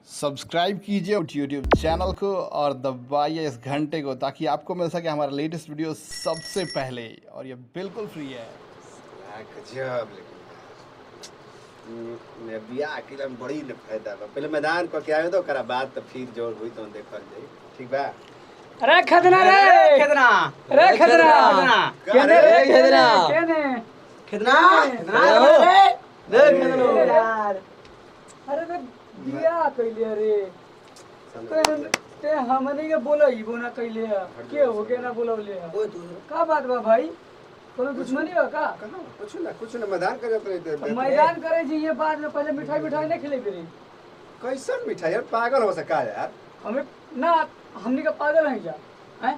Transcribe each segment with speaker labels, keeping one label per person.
Speaker 1: Subscribe कीजिए YouTube channel को और दबाइए इस घंटे को ताकि आपको मिल सके हमारा लेटेस्ट वीडियो सबसे पहले। और ये बिल्कुल फ्री है।
Speaker 2: गजब लेकिन मैं बियाह अकेला में बड़ी न फायदा बा। पहले मैदान को क्या तो करा बात तो फिर जोर हुई तो देखल जाई। ठीक बा।
Speaker 3: अरे खदना रे खदना रे खदना
Speaker 2: केने
Speaker 3: रे
Speaker 4: खदना
Speaker 3: केने
Speaker 4: खदना
Speaker 3: रे खदना यार अरे रे बिया कइले रे ते हमनी के बोलई बोना कइले के हो के ना बोलवले
Speaker 4: ओए तू
Speaker 3: का बात बा भाई कोनो दुश्मनी हो का
Speaker 2: कुछ ना मैदान करे तो
Speaker 3: मैदान करे जी ये बाद में पहले मिठाई मिठाई नहीं खिले फिर
Speaker 2: कैसन मिठाई यार पागल हो सका यार।
Speaker 3: हमें ना हमनी का पागल है जा हैं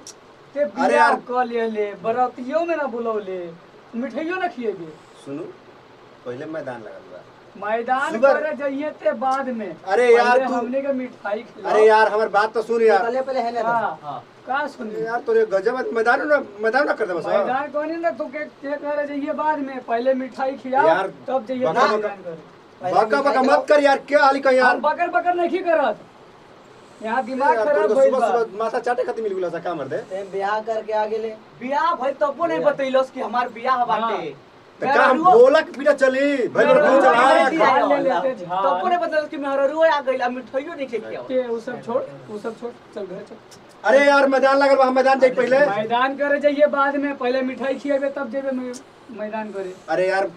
Speaker 3: ते
Speaker 2: अरे
Speaker 3: बिया
Speaker 2: यार।
Speaker 3: क ले बरातियों में ना बुलवले मिठाइयों ना खिएगे
Speaker 2: सुनो पहले मैदान लगल बा।
Speaker 3: मैदान
Speaker 2: सुगर।
Speaker 3: करे जाइए ते बाद में
Speaker 2: अरे यार
Speaker 3: पहले
Speaker 2: तू
Speaker 3: हमने का मिठाई खिलाओ।
Speaker 2: अरे यार हमार बात तो सुन यार।
Speaker 4: पहले पहले है ना
Speaker 3: हाँ का सुनी
Speaker 2: यार तोरे गजब मैदान ना कर दे बस।
Speaker 3: मैदान कोनी ना तू के करे जाइए बाद में पहले मिठाई खिलाओ
Speaker 2: यार,
Speaker 3: तब जाइए
Speaker 2: बका-
Speaker 3: मैदान करे
Speaker 2: बका बका मत कर यार। क्या हाली का यार।
Speaker 3: हम बकर बकर नहीं करत यहाँ दिमाग
Speaker 2: यार,
Speaker 3: खराब
Speaker 2: तोरे को
Speaker 3: भइल
Speaker 2: सुबह
Speaker 3: बा
Speaker 2: सुबह माथा चाटे खातिर मिल गेला सा का मर दे।
Speaker 4: ते ब्याह करके आ गेले
Speaker 5: बियाह भाई तबो नहीं बतैलस कि हमार बियाह बाटे
Speaker 2: तो का हम बोला के पीछा चली भाई मेरे फोन चला
Speaker 3: झाल ले लेते झाल।
Speaker 5: तबो नहीं बतैलस कि मेहरा रुआ आ गइल मिठाइयो नहीं खेके
Speaker 3: के वो सब छोड़ चल घर चल
Speaker 2: अरे यार मैदान लगल बा। हम मैदान जाई पहले।
Speaker 3: मैदान करे जाइए बाद में पहले मिठाई खिएबे तब जेबे मैदान करे
Speaker 2: अरे यार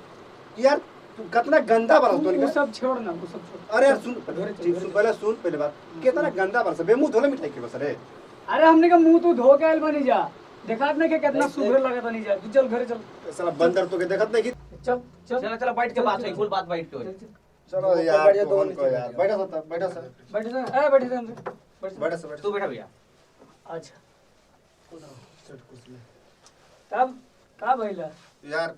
Speaker 2: यार तू कितना गंदा बना तू
Speaker 3: वो सब छोड़ ना वो सब छोड़
Speaker 2: अरे यार सुन पहले सुन पहले बात कितना गंदा बना बेमुंह धोले मिठाई के बस। अरे
Speaker 3: अरे हमने का मुंह तू धो के आइल बनी जा देखा नहीं के कितना सुघर लगा बनी जा तू चल घरे चल
Speaker 2: साला बंदर तो के देखत नहीं कि
Speaker 3: चल चल
Speaker 5: चला चला बैठ के बात है कुल बात बैठ के होई।
Speaker 2: चलो यार कौन को यार बैठा सता बैठा सर
Speaker 3: बैठ जा ए बैठ जा
Speaker 2: बैठा सर
Speaker 5: तू बैठा भैया
Speaker 3: अच्छा तब का भइला
Speaker 2: यार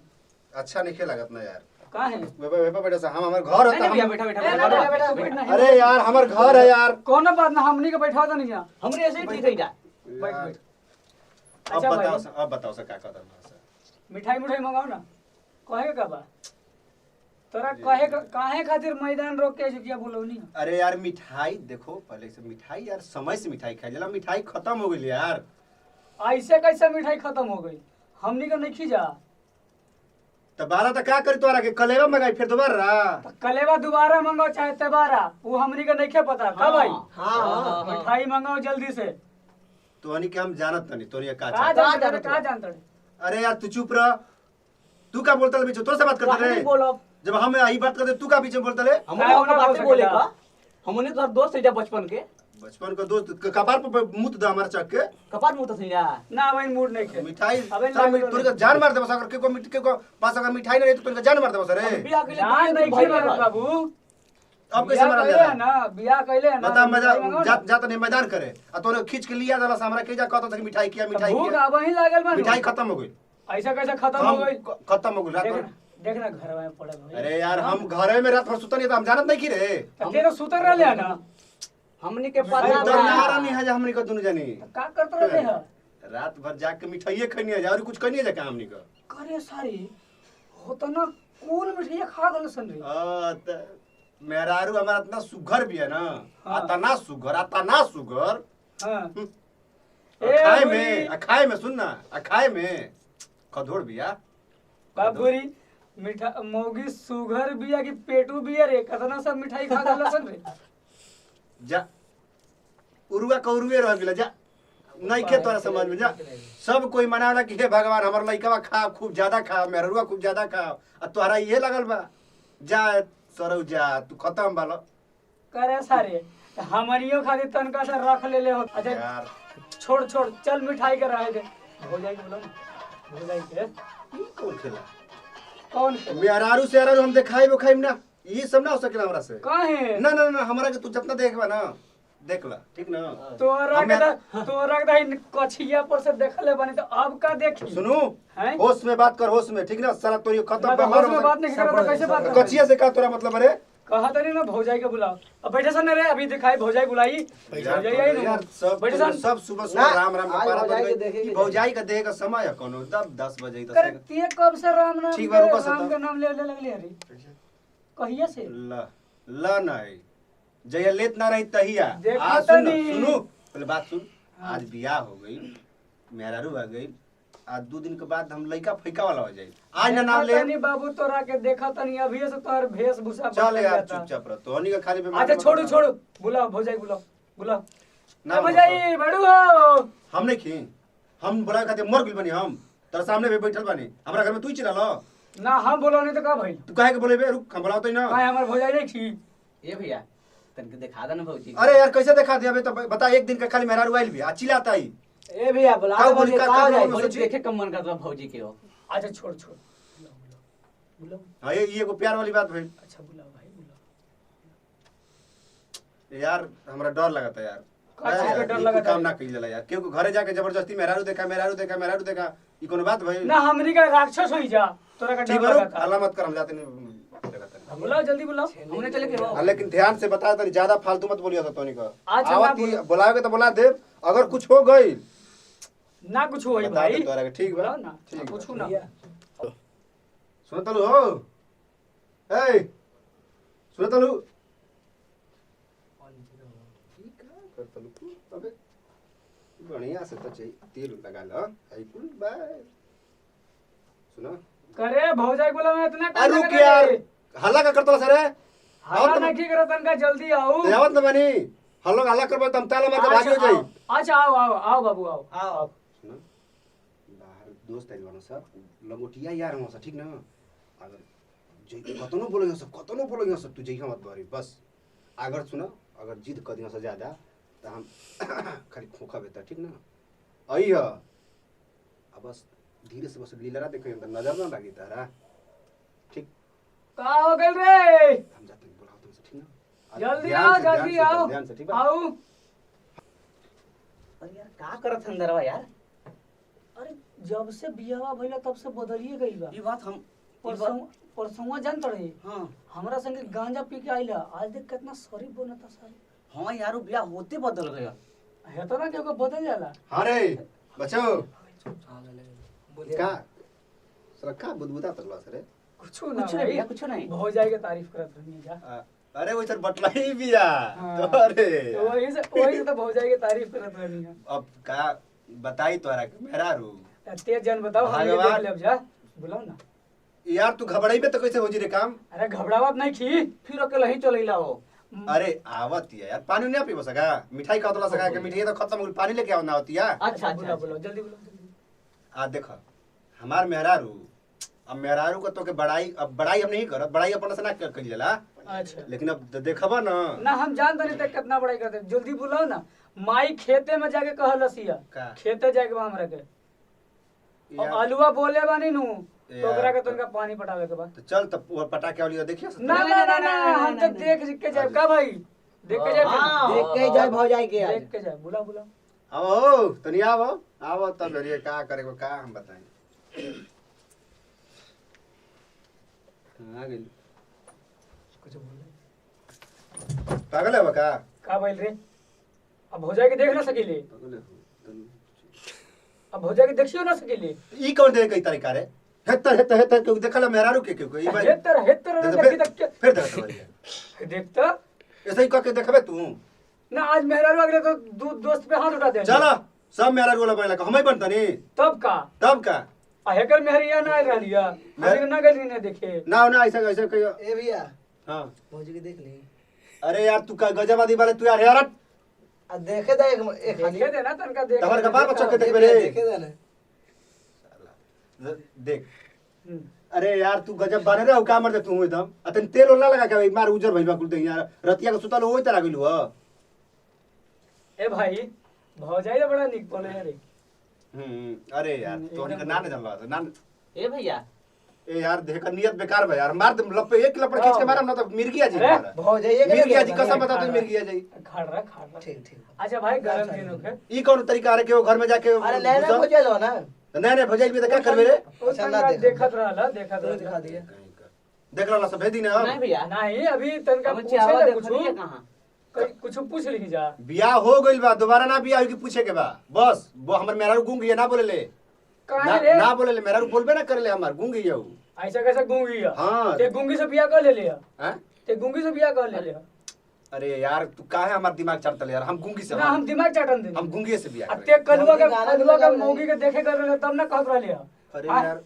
Speaker 2: अच्छा नहीं लगत ना यार।
Speaker 3: का है
Speaker 2: वेपा बैठा सर हम हमार घर
Speaker 5: नहीं भैया
Speaker 2: होता।
Speaker 5: बैठा
Speaker 3: ए,
Speaker 5: बैठा
Speaker 3: ना,
Speaker 5: बैठा
Speaker 3: ना, बैठ ना,
Speaker 2: अरे यार हमार घर है यार।
Speaker 3: कोनो बात ना हमनी के बैठा था नहीं जा
Speaker 5: हमरे ऐसे ही ठीक है जा
Speaker 3: बैठ बैठ
Speaker 2: अब
Speaker 3: अच्छा
Speaker 2: बताओ
Speaker 3: भाई
Speaker 2: सर अब बताओ सर क्या कहता है।
Speaker 3: मिठाई मिठाई मंगाओ ना कहे का बा तोरा काहे खातिर मैदान रोक के जुकिया बोलौनी
Speaker 2: अरे यार मिठाई देखो पहले से मिठाई यार समय से मिठाई खाई जाला। मिठाई खत्म हो गई यार।
Speaker 3: ऐसे कैसे मिठाई खत्म हो गई हमनी का नहीं खींचा
Speaker 2: तो बारह तो क्या करी तोरा के कलेवा मंगाई फिर दोबारा।
Speaker 3: तो कलेवा दोबारा मंगाओ चाहे तेबारा वो हमनी का नहीं पता का भाई
Speaker 4: हां
Speaker 3: मिठाई मंगाओ जल्दी से
Speaker 2: तो हनी के हम जानत नहीं तो ये का
Speaker 3: का
Speaker 2: चाह।
Speaker 3: जानता रे
Speaker 2: अरे यार तू चुप रह। तू का बोलता ले बीच तोर से बात करते
Speaker 5: नहीं
Speaker 2: रे।
Speaker 5: बोलो
Speaker 2: जब हम यही बात करते तू का बीच में बोलता ले।
Speaker 5: हमने
Speaker 3: होना
Speaker 5: बात
Speaker 3: हो
Speaker 5: बोले
Speaker 3: सकेला।
Speaker 5: का हमने तो दोस्त है जा बचपन के
Speaker 2: बचपन का दोस्त कपार पर मुत दा हमारे चक के
Speaker 5: कपार मुंह तो सही जा
Speaker 3: ना भाई मूड नहीं खे
Speaker 2: मिठाई
Speaker 3: अबे
Speaker 2: साला
Speaker 3: लागलो
Speaker 2: तोरे का जान मार दे बस। अगर के को मिठ के को पास अगर मिठाई नहीं रही तो तोरे का जान मार दे बस रे।
Speaker 5: बियाह के लिए
Speaker 3: जान नहीं खे मारत बाबू
Speaker 2: अब कैसे मारा
Speaker 3: बियाह
Speaker 2: ले
Speaker 3: कइले ना बियाह कइले ना
Speaker 2: बता
Speaker 3: मिठाई मंगाओ
Speaker 2: मैदान
Speaker 3: ना।
Speaker 2: जात नहीं मैदान करे आ तोरे खींच के लिया जाला हमरा के जा कहता था कि मिठाई किया मिठाई
Speaker 3: भूख
Speaker 2: किया।
Speaker 3: अब ही लागल बा
Speaker 2: मिठाई खत्म हो गई।
Speaker 3: ऐसा कैसे खत्म हो गई
Speaker 2: खत्म हो गई रात
Speaker 3: देखना
Speaker 2: भर।
Speaker 3: देखना घर में पड़ल भाई
Speaker 2: अरे यार हम घर में रात भर सुता नहीं था हम जानत नहीं की रे।
Speaker 3: तेरे सुतर रहले ना
Speaker 5: हमने के
Speaker 2: भाई
Speaker 5: पता
Speaker 2: तो
Speaker 5: बा।
Speaker 2: नारा नहीं है जा हमनी का दुनु जानी।
Speaker 3: का करत रहले है
Speaker 2: रात भर जाके मिठाइए खनिया जा और कुछ खनिया जा का हमनी का।
Speaker 3: करे सारी हो तो ना कूल मिठाई खा गल सन रे
Speaker 2: त मेहरारू हमारा इतना सुगर भी है ना।
Speaker 3: हाँ।
Speaker 2: अतना सुगर
Speaker 3: हां
Speaker 2: खाए में खाए में सुन ना खाए में खदोड़ बिया।
Speaker 3: बाबूरी मिठा मोगी सुगर बिया की पेटू बिया रे कतना सब मिठाई खा गल सन रे
Speaker 2: जा उरुआ कौरुए रह गेला जा नहीं के तोरा समझ में जा। सब कोई मनावला कि हे भगवान हमर लइकवा खा खूब ज्यादा खा मेहरुआ खूब ज्यादा खा आ तोहरा ये लगल बा जा सरौ जा तू खत्म बालो।
Speaker 3: करे सारे हमनियो खातिर तनका से रख लेले हो अच्छा
Speaker 2: यार
Speaker 3: छोड़ छोड़ चल मिठाई के रहे दे हो जाएगी बोलो ना हो जाएगी
Speaker 2: ई कौन खेला
Speaker 3: कौन
Speaker 2: मेहरारू से यार हम देखाई वो खाइम ना ये सब ना हो सकेला हमरा से।
Speaker 3: काहे
Speaker 2: ना ना ना हमरा के तू जितना देखबा ना देख ला ठीक ना।
Speaker 3: तोरा के कछिया पर से देखले बनी तो अब का देखी
Speaker 2: सुनू
Speaker 3: हैं
Speaker 2: होश में बात कर होश में ठीक ना साला तोरी खत्म
Speaker 3: मैं तो
Speaker 2: बेमार
Speaker 3: होश में बात नहीं कर रहा कैसे बात कर
Speaker 2: कचिया से का तोरा मतलब अरे
Speaker 3: कहा तो नहीं ना भौजाई के बुलाओ अब बैठे सन रे अभी दिखाई भौजाई बुलाई भौजाई आई ना
Speaker 2: यार सब
Speaker 3: बैठे सन
Speaker 2: सब सुबह सुबह राम राम का
Speaker 4: आज
Speaker 2: पारा
Speaker 4: भौजाई
Speaker 2: बज
Speaker 4: के
Speaker 2: गई।
Speaker 4: देखेंगे।
Speaker 2: ई भौजाई का देह का समय है कोनो 10 बजे
Speaker 3: कर
Speaker 2: 10
Speaker 3: के कब से राम नाम
Speaker 2: ठीक बा, रुको
Speaker 3: राम
Speaker 2: सता।
Speaker 3: के नाम ले ले लगले अरे कहिया से
Speaker 2: ल नहीं जय लेत ना रही तहिया
Speaker 3: देखा
Speaker 2: आज
Speaker 3: तो
Speaker 2: सुन
Speaker 3: नहीं।
Speaker 2: सुनो पहले बात सुन। आज बियाह हो गई मेहरारू आ गई आज 2 दिन के बाद हम लइका फैका वाला हो जाई आज ना नाम ले
Speaker 3: देखा तनी बाबू तोरा के देखा तनी अभी से तोहर वेशभूषा
Speaker 2: चल
Speaker 3: बदल
Speaker 2: यार
Speaker 3: जाता।
Speaker 2: चुपचाप रह तोहनी का खाली बीमारी
Speaker 3: अच्छा
Speaker 2: मत
Speaker 3: छोड़ू
Speaker 2: बता।
Speaker 3: छोड़ू बुलाओ भौजाई बुलाओ बुलाओ
Speaker 2: ना
Speaker 3: ए भौजाई बड़ू हो
Speaker 2: हम नहीं खी हम बुलाए खातिर मर गइल बनी हम तेरे सामने भी बैठल बनी हमरा घर में तू ही चिल्ला लो
Speaker 3: ना हम बोलो नहीं तो का भइल
Speaker 2: तू काहे के बोले बे रुक हम बुलाओ तो ना
Speaker 3: काहे हमर भौजाई नहीं छी
Speaker 5: ये भैया तनके दिखा दे ना भौजी
Speaker 2: अरे यार कैसे दिखा दिया बे तो बता एक दिन का खाली मेहरारू आइल भी आ चिल्लाता ही
Speaker 4: ए भैया बुला
Speaker 2: का
Speaker 4: दे
Speaker 2: बोली,
Speaker 4: भौजी,
Speaker 2: का-
Speaker 4: कहाँ
Speaker 2: का
Speaker 4: जाए?
Speaker 2: बोली?
Speaker 5: भौजी देखे कम मन करता भौजी के हो
Speaker 3: अच्छा छोड़ छोड़ बुलाओ
Speaker 2: हां ये एगो प्यार वाली बात भइल
Speaker 3: अच्छा बुलाओ भाई बुलाओ
Speaker 2: यार हमरा डर लगता यार
Speaker 3: का चीज के डर
Speaker 2: ई
Speaker 3: लगता
Speaker 2: काम
Speaker 3: है?
Speaker 2: ना कइल जाला यार केहू के घरे जाके जबरदस्ती मेहरारू देखा मेहरारू देखा ई कोनो बात भइल
Speaker 3: ना हमनी का राक्षस होई जा तोरा का
Speaker 2: ठीक
Speaker 3: डर
Speaker 2: है
Speaker 3: लगा था
Speaker 2: हल्ला मत कर हम जाते नहीं
Speaker 3: बुलाओ जल्दी बुलाओ
Speaker 5: हमने चले के
Speaker 2: हाँ, लेकिन ध्यान से बता तनी ज्यादा फालतू मत बोलियो तोनी का
Speaker 3: अच्छा,
Speaker 2: आवत
Speaker 3: ना
Speaker 2: ही बुलाओगे तो बुला दे अगर कुछ हो गई
Speaker 3: ना कुछ होई
Speaker 2: बता
Speaker 3: भाई
Speaker 2: दे तोरा के ठीक बा
Speaker 3: बुलाओ ना
Speaker 2: ठीक
Speaker 3: कुछ
Speaker 2: बा।
Speaker 3: ना
Speaker 2: सुन तलू हो ए सुन तलू कर तलू अबे बढ़िया से तो चाहिए तेल लगा लो आई कुल बाय सुनो
Speaker 3: करे भौजाई बोला मैं इतना
Speaker 2: अरे रुक यार हल्ला का करतला सर
Speaker 3: हल्ला नहीं की करत तनका जल्दी आओ
Speaker 2: आवत न बनी हल्ला हल्ला करबे तम ताला मार के भागियो जाई
Speaker 3: अच्छा आओ आओ आओ बाबू आओ
Speaker 4: आओ
Speaker 2: सुनो बाहर दोस्त आइल बानो सब लंगोटिया यार हम सब ठीक ना अगर जे कतनो बोलो सब तू जइहा मत बरी बस अगर सुनो अगर जिद कर दियो से ज्यादा त हम खाली खोखा बेता ठीक ना आई ह अब बस धीरे से बस लीलरा देखो अंदर नजर ना लगी तारा ठीक
Speaker 3: का हो गइल रे
Speaker 2: हम जाते हैं बुलाओ तुमसे ठीक ना
Speaker 3: जल्दी
Speaker 2: ध्यान
Speaker 3: आओ
Speaker 2: से,
Speaker 3: जल्दी
Speaker 2: ध्यान से,
Speaker 3: आओ
Speaker 2: ध्यान से ठीक बा
Speaker 3: आओ
Speaker 5: अरे यार का करत अंदरवा यार
Speaker 3: अरे जब से बियाह भइला तब से बदलिए गइल बा
Speaker 5: ई बात हम
Speaker 3: परसों जानत रही
Speaker 5: हां
Speaker 3: हमरा संगे गांजा पी के आइला आज देख कितना शरीफ बनता सारी
Speaker 5: हां यार वो बियाह होते बदल गया
Speaker 3: है तो ना कि ओके बदल जाला
Speaker 2: हां रे बचाओ का सर का बुदबुदा तलवा सर
Speaker 3: कुछ ना
Speaker 5: कुछ नहीं भैया कुछ नहीं
Speaker 3: भौजाई के तारीफ करत रहनी जा
Speaker 2: अरे वो सर बटलाई बिया
Speaker 3: हाँ।
Speaker 2: तो अरे
Speaker 3: तो वही से तो भौजाई के तारीफ करत रहनी है
Speaker 2: अब का बताई तोरा के मेहरा रू
Speaker 3: तेज जन बताओ हम ये
Speaker 2: भगवान।
Speaker 3: देख लेब जा बुलाओ ना
Speaker 2: यार तू घबराई में तो कैसे हो जी रे काम
Speaker 3: अरे घबरावत नहीं खी
Speaker 5: फिर अकेले ही चलेला हो
Speaker 2: अरे आवत है यार पानी नहीं पीबो सका मिठाई का तोला सका के मिठाई तो खत्म हो गई पानी लेके आओ ना होती है
Speaker 5: अच्छा
Speaker 3: बुलाओ
Speaker 5: अच्छा
Speaker 3: बुलाओ जल्दी बुलाओ
Speaker 2: आ देखो हमार मेहरारू अब मेहरारू को तो के बड़ाई अब बड़ाई हम नहीं करत बड़ाई अपन से ना कर जाला
Speaker 3: अच्छा
Speaker 2: लेकिन अब देखबा ना
Speaker 3: ना हम जानते नहीं तक कितना बड़ाई करते जल्दी बुलाओ ना माई खेते में जाके कहल रसिया
Speaker 2: का
Speaker 3: खेते जाके बा हमरा के और
Speaker 2: यार,
Speaker 3: आलूआ बोले बानी नु तो
Speaker 2: यार,
Speaker 3: ओकरा के तुमका पानी पटावे के बा
Speaker 2: तो चल तब वो पटाखे वाली देखिए
Speaker 3: ना ना ना ना हम तो देख के जाए का भाई देख के जाए
Speaker 5: हाँ।
Speaker 4: देख के जाए भौजाई के आज
Speaker 3: देख के जाए बुलाओ बुलाओ
Speaker 2: आओ तनी आओ तब लड़िए का करे को का हम बताएं आ गेल
Speaker 3: कुछ बोले
Speaker 2: पागल है का
Speaker 3: का भाई रे अब भौजाई के देख ना सकेले
Speaker 2: पागल है
Speaker 3: अब भौजाई के देखियो ना सकेले
Speaker 2: ई कौन दे कई तरीका रे हेतर के देखला मेहरारू के ई बार
Speaker 3: हेतर देखी तक के
Speaker 2: फिर देख
Speaker 3: देखता
Speaker 2: ऐसे ही करके देखबे तू
Speaker 3: ना आज मेहरारू अगले तो दोस्त पे हाथ उठा दे
Speaker 2: चल सब मेहरारू वाला बनेला का हमई बनतनी
Speaker 3: तब का आ हेकर मेहरिया ना आइल रहलिया हम ना गली ने देखे
Speaker 2: ना ना ऐसा ऐसा कहियो
Speaker 4: ए भैया
Speaker 2: हां
Speaker 4: भौजी के देख ली
Speaker 2: अरे यार तू का गजब आदमी वाले तू यार हरट
Speaker 4: आ देखे दे एक
Speaker 3: देखे दे ना तनका देख
Speaker 2: तमर कपार पर चौके देखबे रे
Speaker 4: देखे दे ना
Speaker 2: देख
Speaker 3: हम्म।
Speaker 2: अरे यार तू गजब बने रे का मर दे तू एकदम अतन तेल ओला लगा के मार उजर भइल बा कुल दे यार रतिया के सुतल होई तरह गइलू ह
Speaker 3: ए भाई भौजाई तो बड़ा निक बोले रे
Speaker 2: अरे यार तोनी का नाम जानला ना
Speaker 5: ए भैया
Speaker 2: ए यार देख का नियत बेकार बा यार मार दे लपे एक लपड़ खींच के मारम ना तो मिर्गिया जी
Speaker 3: अरे,
Speaker 2: मारा
Speaker 4: भौजाई के
Speaker 2: मिर्गिया जी कसम बता तू मिर्गिया जी
Speaker 3: खाड़ रहा
Speaker 4: ठीक ठीक
Speaker 3: अच्छा भाई गरम दिन होके
Speaker 2: ई कौन तरीका रे के वो घर में जाके
Speaker 4: अरे लेना भौजाई लो ना
Speaker 2: नहीं भौजाई भी का करबे रे
Speaker 4: अच्छा, ना
Speaker 3: तनका
Speaker 4: देखा।
Speaker 3: देखत रहला
Speaker 4: तो दिखा दिया
Speaker 2: देख ला सब भेदी ना
Speaker 5: नहीं भैया
Speaker 3: नहीं अभी तनका
Speaker 5: हम
Speaker 3: पूछे
Speaker 5: चावा
Speaker 3: ले
Speaker 5: देखलिए
Speaker 3: कुछ
Speaker 5: कहां
Speaker 3: कुछ पूछ ली जा
Speaker 2: बियाह हो गइल बा दोबारा ना बियाह की पूछे के बा बस वो हमर मेहरारू गूंग ये ना बोले ले
Speaker 3: काहे रे
Speaker 2: ना बोले ले मेहरारू बोलबे ना करे ले हमर गूंग ये
Speaker 3: ऐसा कैसे गूंगी है
Speaker 2: हाँ।
Speaker 3: ते गूंगी से बियाह कर ले लिया
Speaker 2: हैं
Speaker 3: ते गूंगी से बियाह कर ले लिया
Speaker 2: अरे यार तू काहे हमार दिमाग चढ़तल यार हम गुंगी से
Speaker 3: ना हम दिमाग चाटन दे
Speaker 2: हम गुंगी से बियाह
Speaker 3: अते कलुआ
Speaker 4: मौगी गाना
Speaker 3: का
Speaker 4: लगा
Speaker 3: मौगी के देखे कर रहे तब ना कहत रहले
Speaker 2: अरे यार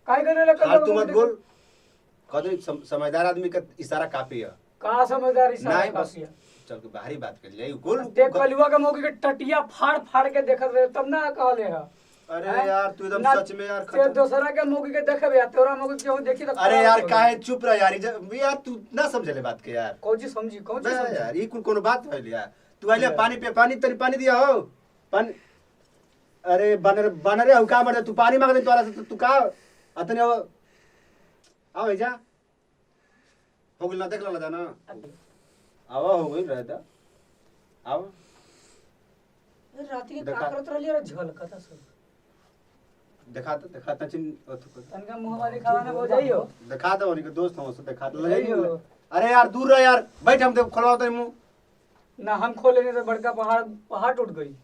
Speaker 3: काय कर रहे
Speaker 2: हाल तू मत बोल कदर समझदार आदमी का इशारा काफी है
Speaker 3: का समझदारी
Speaker 2: नहीं
Speaker 3: से
Speaker 2: बस चल के बाहरी बात कर ले बोल
Speaker 3: ते कलुआ का मौगी के टटिया फाड़ फाड़ के देखत रहे तब ना कहले है
Speaker 2: अरे यार तू एकदम सच में यार
Speaker 3: ते दूसरा के मौगी के देखबे तोरा मौगी के केहू देखी त
Speaker 2: अरे यार काहे चुप रह यार यार तू ना समझले बात के यार
Speaker 3: कौची समझी कौची
Speaker 2: ना
Speaker 3: समझी
Speaker 2: यार ई कुल कोनो बात भइल यार तू आइले पानी पे पानी तनी पानी दिया हो पानी अरे बनरे हो का मर तू पानी मांग दे तोरा से तू का अतने आओ जा हो गेल ना देख ला जाना आवा हो गई रहता आओ
Speaker 3: रात के
Speaker 2: देखा।
Speaker 3: का करत रहली रे झलकता सब
Speaker 2: दिखाता चिन
Speaker 3: तनका मुंहवा दिखावा ना हो जाइयो
Speaker 2: दिखा दो उनके दोस्त हो से दिखा दो
Speaker 3: जाइयो
Speaker 2: अरे यार दूर रह यार बैठ हम देख खोलवाओ तो मुंह
Speaker 3: ना हम खोले नहीं तो बड़का पहाड़ टूट गई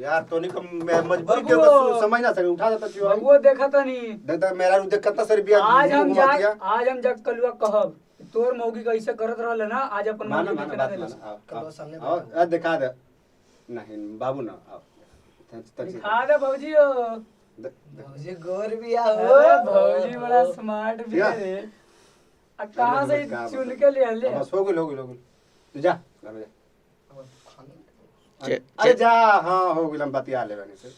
Speaker 2: यार तो नहीं कम मजबूरी के
Speaker 3: बबुओ।
Speaker 2: बस समझ ना सके उठा देता क्यों
Speaker 3: वो देखा था नहीं
Speaker 2: देखता मेरा देख कितना सर बिया
Speaker 3: आज हम
Speaker 2: घुमा
Speaker 3: जा
Speaker 2: दिया।
Speaker 3: आज हम जग कलुआ कहब तोर मौगी का ऐसे करत रहले ना आज अपन
Speaker 2: माना
Speaker 3: मौगी
Speaker 2: माना
Speaker 3: के
Speaker 2: बात
Speaker 3: देले
Speaker 2: माना आओ,
Speaker 4: कल
Speaker 2: आओ,
Speaker 4: सामने
Speaker 2: आओ
Speaker 4: बैठा।
Speaker 2: दिखा दे नहीं बाबू ना आओ
Speaker 3: दिखा दे भौजी
Speaker 4: मुझे गोर भी आ
Speaker 3: अरे भौजी बड़ा स्मार्ट भी
Speaker 2: क्या?
Speaker 3: है रे आ कहां से
Speaker 2: क्या
Speaker 3: चुन
Speaker 2: बात
Speaker 3: के ले ले
Speaker 2: बस हो गई तू जा घर में जा अरे जा हाँ हो गई हम बतिया ले बनी से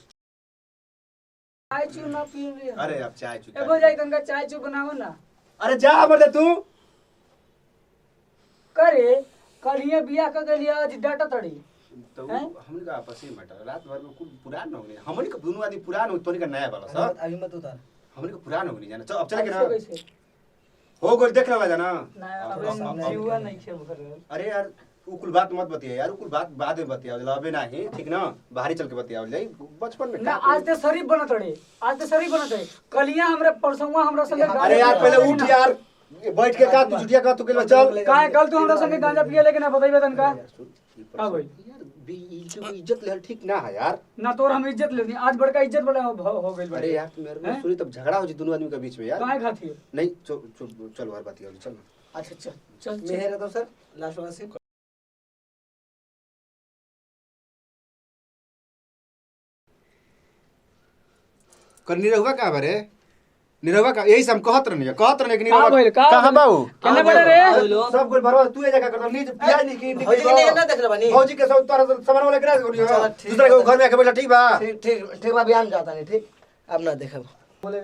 Speaker 3: चाय चू ना पी रे
Speaker 2: अरे अब चाय
Speaker 3: ए
Speaker 2: चुका
Speaker 3: भौजी तनका चाय चू बनाओ ना
Speaker 2: अरे जा हमर दे तू
Speaker 3: करे कलिया बियाह क गलिया आज डाटा तड़ी
Speaker 2: तो
Speaker 3: हैं?
Speaker 2: हमन का आपस में मैटर रात भर में कुल पुरान हो गई हमन का दोनों आदमी पुरान हो तोनी का नया वाला सब
Speaker 4: अभी मत उतार
Speaker 2: हमन का पुरान हो गई जाना चल अब चले के
Speaker 3: कैसे
Speaker 2: ना
Speaker 3: कैसे
Speaker 2: हो गई देख ला जाना
Speaker 3: ना अब जीवा नहीं खे भर
Speaker 2: अरे यार उ कुल बात मत बतिया यार उ कुल बात बाद में बतिया अबे नहीं ठीक ना बाहरी चल के बतिया ले बचपन में
Speaker 3: ना आज ते शरीफ बनत रे आज ते शरीफ बनत रे कलिया हमरे परसंगवा हमरा संगे
Speaker 2: अरे यार पहले उठ यार बैठ के का तू जुटिया का तू के चल
Speaker 3: काहे कल तू हमरा संगे गांजा पिए लेकिन ना बताइबे तनका हां भाई
Speaker 2: यार इज्जत ले ठीक ना है यार
Speaker 3: ना तोर हम इज्जत लेनी आज बड़का इज्जत बड़ा हो गइल
Speaker 2: अरे यार मेरे में सुनी तब झगड़ा हो जी दोनों आदमी के बीच में यार
Speaker 3: काहे खाती
Speaker 2: नहीं चल बार बतिया चल
Speaker 3: अच्छा चल चल
Speaker 4: मेहर तो सर लास्ट वाला से
Speaker 2: कर निरहुआ का बारे निरहुआ का यही से हम कहत रहनी कि
Speaker 3: का बोल का
Speaker 2: कहां बाऊ
Speaker 3: केने बड़े रे
Speaker 2: सब कुछ भरवा तू ये जगह कर नीच प्याज नहीं की
Speaker 4: भौजी के नहीं ना देख ले बनी
Speaker 2: भौजी के सब तोरा सामान वाला गिरा दूसरे
Speaker 4: चलो, ठीक
Speaker 2: के घर में आके बैठा ठीक बा
Speaker 4: ठीक ठीक ठीक बा बयान जाता नहीं ठीक अब ना देखब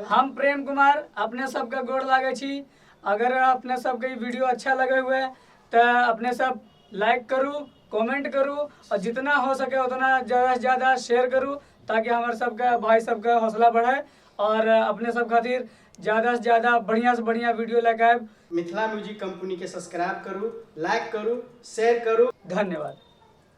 Speaker 3: हम प्रेम कुमार अपने सबका गोड़ लागे छी अगर अपने सबके ई वीडियो अच्छा लगे हुए तो अपने सब लाइक करू कमेंट करू और जितना हो सके उतना ज़्यादा से ज़्यादा शेयर करू ताकि हमारे सबका भाई सबका हौसला बढ़े और अपने सब खातिर ज़्यादा से ज़्यादा बढ़िया से बढ़िया वीडियो लेके आए
Speaker 5: मिथिला म्यूजिक कंपनी के सब्सक्राइब करू लाइक करू शेयर करू
Speaker 3: धन्यवाद।